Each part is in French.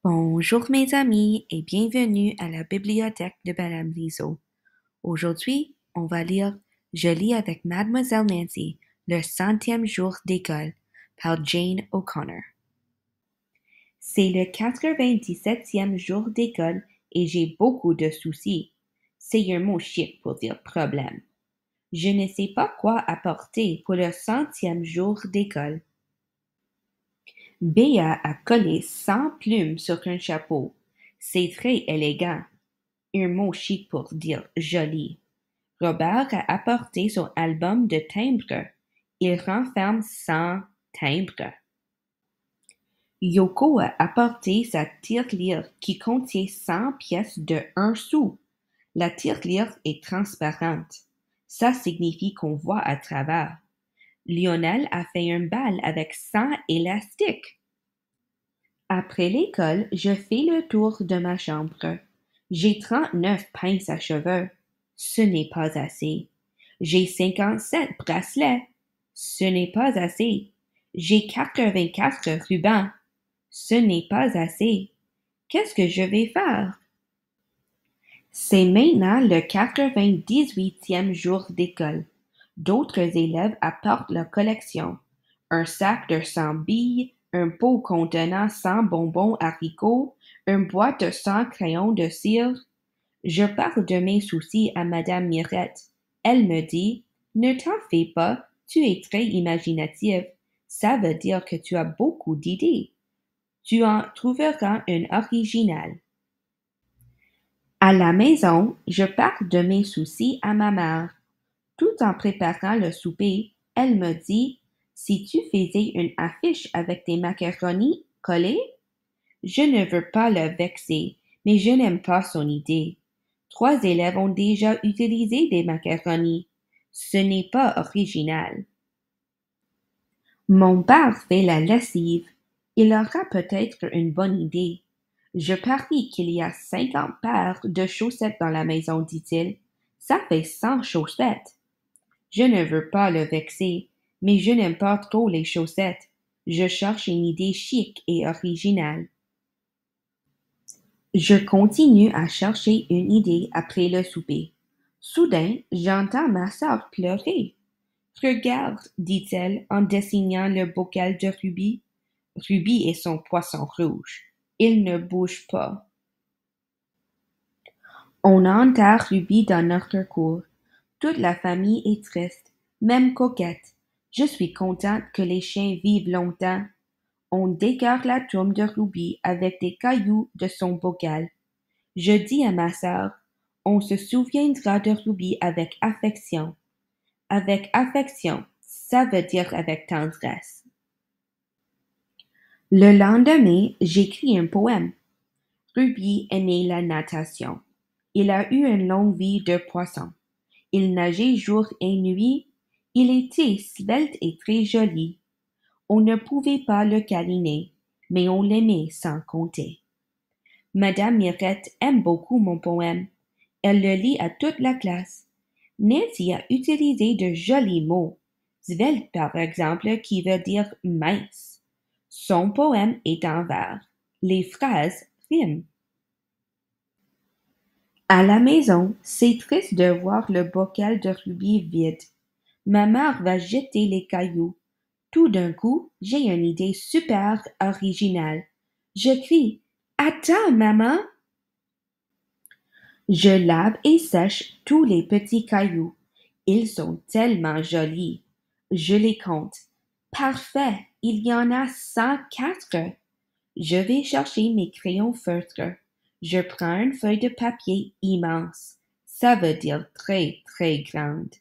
Bonjour mes amis et bienvenue à la bibliothèque de Madame Liseau. Aujourd'hui, on va lire Je lis avec Mademoiselle Nancy, le 100e jour d'école par Jane O'Connor. C'est le 97e jour d'école et j'ai beaucoup de soucis. C'est un mot chic pour dire problème. Je ne sais pas quoi apporter pour le 100e jour d'école. Béa a collé 100 plumes sur un chapeau. C'est très élégant. Un mot chic pour dire joli. Robert a apporté son album de timbres. Il renferme 100 timbres. Yoko a apporté sa tirelire qui contient 100 pièces de 1 sou. La tirelire est transparente. Ça signifie qu'on voit à travers. Lionel a fait un bal avec 100 élastiques. Après l'école, je fais le tour de ma chambre. J'ai 39 pinces à cheveux. Ce n'est pas assez. J'ai 57 bracelets. Ce n'est pas assez. J'ai 84 rubans. Ce n'est pas assez. Qu'est-ce que je vais faire? C'est maintenant le 98e jour d'école. D'autres élèves apportent leur collection. Un sac de 100 billes, un pot contenant 100 bonbons haricots, une boîte de 100 crayons de cire. Je parle de mes soucis à Madame Mirette. Elle me dit, ne t'en fais pas, tu es très imaginative. Ça veut dire que tu as beaucoup d'idées. Tu en trouveras une originale. À la maison, je parle de mes soucis à ma mère. Tout en préparant le souper, elle me dit, si tu faisais une affiche avec des macaronis collés? Je ne veux pas le vexer, mais je n'aime pas son idée. 3 élèves ont déjà utilisé des macaronis. Ce n'est pas original. Mon père fait la lessive. Il aura peut-être une bonne idée. Je parie qu'il y a 50 paires de chaussettes dans la maison, dit-il. Ça fait 100 chaussettes. Je ne veux pas le vexer, mais je n'aime pas trop les chaussettes. Je cherche une idée chic et originale. Je continue à chercher une idée après le souper. Soudain, j'entends ma sœur pleurer. Regarde, dit-elle en dessinant le bocal de Ruby. Ruby est son poisson rouge. Il ne bouge pas. On enterre Ruby dans notre cour. Toute la famille est triste, même Coquette. Je suis contente que les chiens vivent longtemps. On décore la tombe de Ruby avec des cailloux de son bocal. Je dis à ma sœur, on se souviendra de Ruby avec affection. Avec affection, ça veut dire avec tendresse. Le lendemain, j'écris un poème. Ruby aimait la natation. Il a eu une longue vie de poisson. Il nageait jour et nuit. Il était svelte et très joli. On ne pouvait pas le câliner, mais on l'aimait sans compter. Madame Mirette aime beaucoup mon poème. Elle le lit à toute la classe. Nancy a utilisé de jolis mots. Svelte, par exemple, qui veut dire mince. Son poème est en vers. Les phrases riment. À la maison, c'est triste de voir le bocal de Ruby vide. Ma mère va jeter les cailloux. Tout d'un coup, j'ai une idée super originale. Je crie, attends, maman! Je lave et sèche tous les petits cailloux. Ils sont tellement jolis. Je les compte. Parfait, il y en a 104. Je vais chercher mes crayons feutres. Je prends une feuille de papier immense. Ça veut dire très, très grande.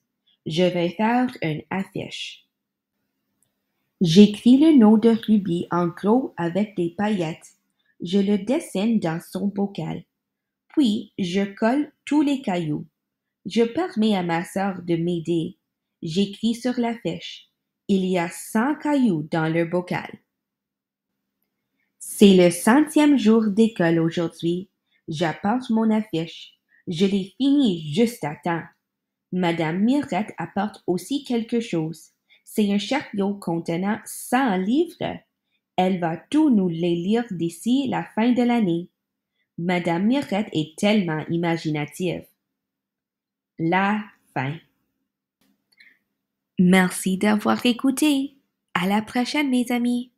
Je vais faire une affiche. J'écris le nom de Ruby en gros avec des paillettes. Je le dessine dans son bocal. Puis, je colle tous les cailloux. Je permets à ma sœur de m'aider. J'écris sur l'affiche. Il y a 100 cailloux dans le bocal. C'est le 100e jour d'école aujourd'hui. J'apporte mon affiche. Je l'ai fini juste à temps. Madame Mirette apporte aussi quelque chose. C'est un chariot contenant 100 livres. Elle va tout nous les lire d'ici la fin de l'année. Madame Mirette est tellement imaginative. La fin. Merci d'avoir écouté. À la prochaine, mes amis.